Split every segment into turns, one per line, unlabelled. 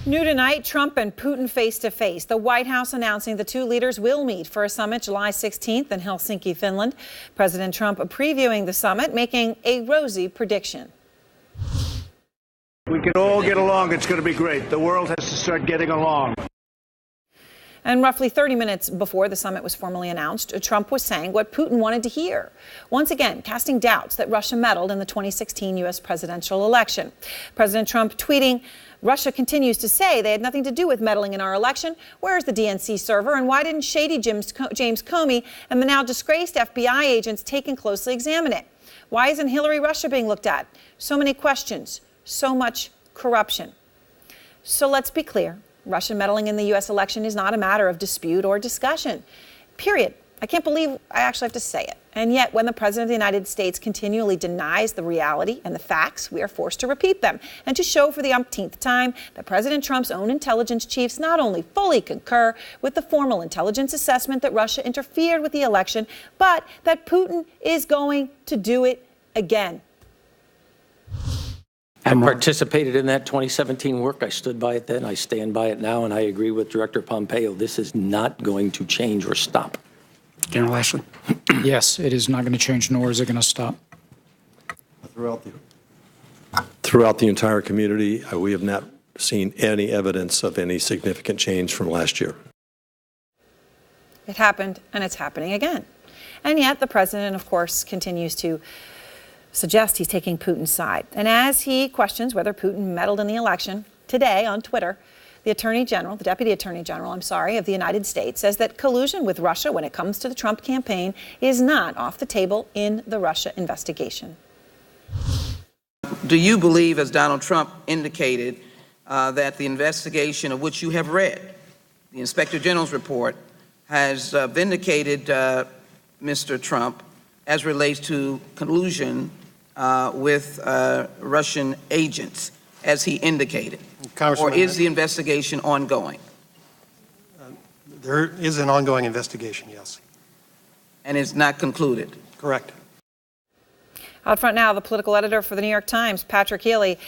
New tonight, Trump and Putin face-to-face. The White House announcing the two leaders will meet for a summit July 16th in Helsinki, Finland. President Trump previewing the summit, making a rosy prediction.
We can all get along. It's going to be great. The world has to start getting along.
And roughly 30 minutes before the summit was formally announced, Trump was saying what Putin wanted to hear, once again casting doubts that Russia meddled in the 2016 U.S. presidential election. President Trump tweeting, Russia continues to say they had nothing to do with meddling in our election. Where's the DNC server? And why didn't shady James Comey and the now disgraced FBI agents take and closely examine it? Why isn't Hillary Russia being looked at? So many questions, so much corruption. So let's be clear. Russian meddling in the U.S. election is not a matter of dispute or discussion. Period. I can't believe I actually have to say it. And yet, when the President of the United States continually denies the reality and the facts, we are forced to repeat them and to show for the umpteenth time that President Trump's own intelligence chiefs not only fully concur with the formal intelligence assessment that Russia interfered with the election, but that Putin is going to do it again.
I participated in that 2017 work. I stood by it then. I stand by it now, and I agree with Director Pompeo. This is not going to change or stop.
General Ashley.
Yes, it is not going to change, nor is it going to stop.
Throughout the entire community, we have not seen any evidence of any significant change from last year.
It happened, and it's happening again. And yet the president, of course, continues to suggest he's taking Putin's side. And as he questions whether Putin meddled in the election, today on Twitter, the Deputy Attorney General, of the United States says that collusion with Russia when it comes to the Trump campaign is not off the table in the Russia investigation.
Do you believe, as Donald Trump indicated, that the investigation of which you have read, the Inspector General's report, has vindicated Mr. Trump as relates to collusion with Russian agents, as he indicated? Or is the investigation ongoing?
There is an ongoing investigation, yes.
And it's not concluded?
Correct.
Out front now, the political editor for the New York Times, Patrick Healy.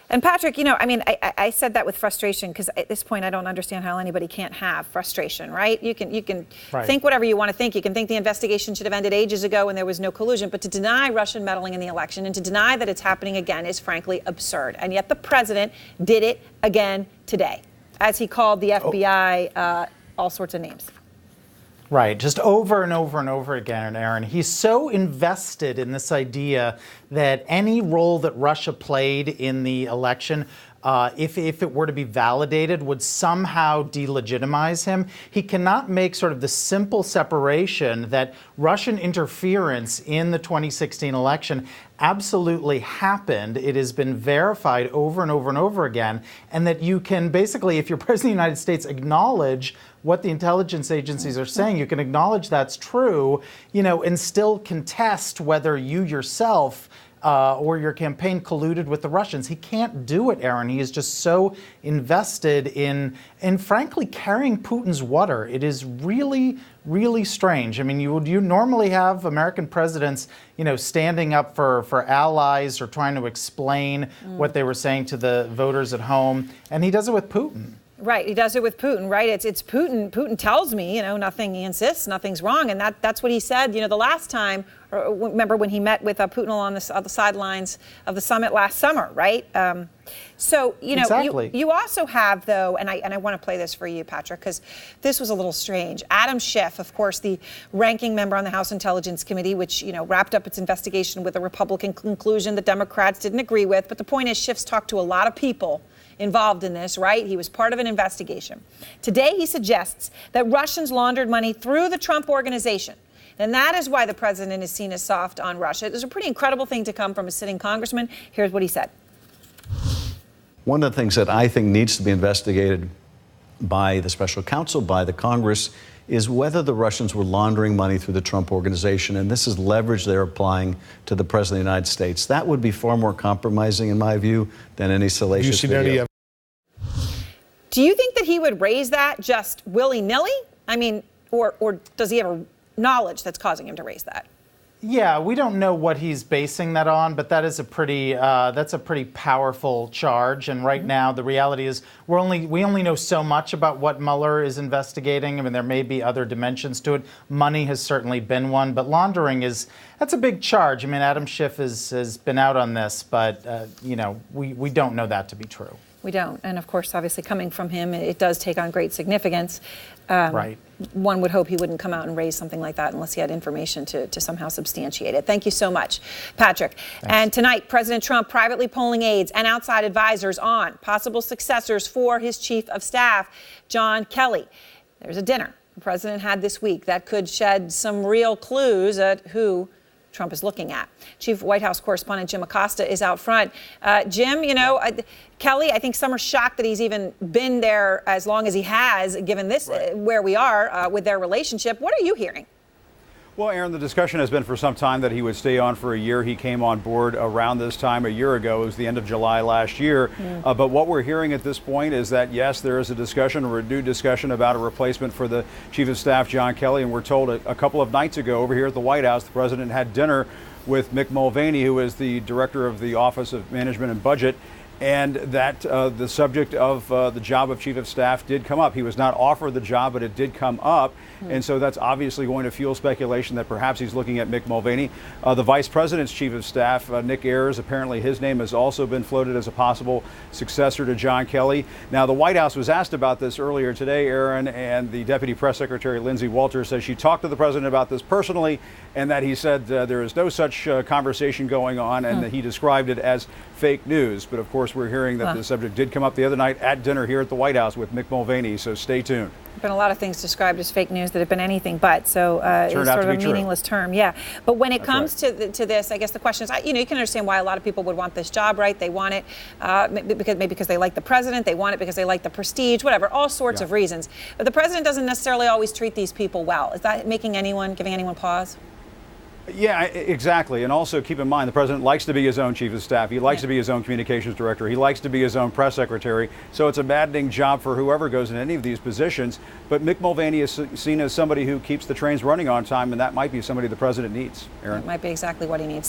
And Patrick, I said that with frustration because at this point I don't understand how anybody can't have frustration, right? You can think whatever you want to think. You can think the investigation should have ended ages ago and there was no collusion. But to deny Russian meddling in the election and to deny that it's happening again is frankly absurd. And yet the president did it again today, as he called the FBI all sorts of names.
Right, just over and over and over again, Aaron. He's so invested in this idea that any role that Russia played in the election, if it were to be validated, would somehow delegitimize him. He cannot make sort of the simple separation that Russian interference in the 2016 election absolutely happened. It has been verified over and over and over again, and that you can basically, if you're President of the United States, acknowledge what the intelligence agencies are saying. You can acknowledge that's true, and still contest whether you yourself or your campaign colluded with the Russians. He can't do it, Aaron. He is just so invested in frankly, carrying Putin's water. It is really, really strange. I mean, you normally have American presidents, standing up for allies or trying to explain what they were saying to the voters at home, and he does it with Putin. Right, he does it with Putin, right? It's Putin. Putin tells me, nothing, he insists, nothing's wrong. And that's what he said, the last time, remember when he met with Putin on the sidelines of the summit last summer, right? Exactly. You also have, though, and I want to play this for you, Patrick, because this was a little strange. Adam Schiff, of course, the ranking member on the House Intelligence Committee, which, wrapped up its investigation with a Republican conclusion the Democrats didn't agree with. But the point is, Schiff's talked to a lot of people involved in this, right? He was part of an investigation. Today, he suggests that Russians laundered money through the Trump organization. And that is why the president is seen as soft on Russia. It was a pretty incredible thing to come from a sitting congressman. Here's what he said.
One of the things that I think needs to be investigated by the special counsel, by the Congress, is whether the Russians were laundering money through the Trump organization. And this is leverage they're applying to the president of the United States. That would be far more compromising, in my view, than any salacious video.
Do you think that he would raise that just willy-nilly? I mean, or does he have a knowledge that's causing him to raise that?
Yeah, we don't know what he's basing that on, but that is a pretty that's a pretty powerful charge. And right now, the reality is we only know so much about what Mueller is investigating. I mean, there may be other dimensions to it. Money has certainly been one, but laundering that's a big charge. I mean, Adam Schiff has been out on this, but we don't know that to be true.
We don't, and of course, obviously, coming from him, it does take on great significance.
Right.
One would hope he wouldn't come out and raise something like that unless he had information to somehow substantiate it. Thank you so much, Patrick.
Thanks.
And tonight, President Trump privately polling aides and outside advisors on possible successors for his chief of staff, John Kelly. There's a dinner the president had this week that could shed some real clues at who Trump is looking at. Chief White House correspondent Jim Acosta is out front. Jim, Kelly, I think some are shocked that he's even been there as long as he has, given this, where we are with their relationship. What are you hearing?
Well, Aaron, the discussion has been for some time that he would stay on for a year. He came on board around this time a year ago. It was the end of July last year. But what we're hearing at this point is that, yes, there is a discussion, a renewed discussion about a replacement for the Chief of Staff, John Kelly. And we're told a couple of nights ago over here at the White House, the president had dinner with Mick Mulvaney, who is the director of the Office of Management and Budget, and that the subject of the job of Chief of Staff did come up. He was not offered the job, but it did come up. And so that's obviously going to fuel speculation that perhaps he's looking at Mick Mulvaney. The Vice President's Chief of Staff, Nick Ayers, apparently his name has also been floated as a possible successor to John Kelly. Now, the White House was asked about this earlier today, Aaron, and the Deputy Press Secretary, Lindsay Walters, says she talked to the president about this personally, and that he said there is no such conversation going on, and that he described it as fake news. But of course, we're hearing that the subject did come up the other night at dinner here at the White House with Mick Mulvaney, so stay tuned.
There have been a lot of things described as fake news that have been anything but, so it's sort of a meaningless term, yeah. But when it comes to this, I guess the question is, you can understand why a lot of people would want this job, right? They want it maybe because they like the president, they want it because they like the prestige, whatever, all sorts of reasons. But the president doesn't necessarily always treat these people well. Is that giving anyone pause?
Yeah, exactly. And also keep in mind, the president likes to be his own chief of staff. He likes to be his own communications director. He likes to be his own press secretary. So it's a maddening job for whoever goes in any of these positions. But Mick Mulvaney is seen as somebody who keeps the trains running on time, and that might be somebody the president needs. Aaron.
That might be exactly what he needs.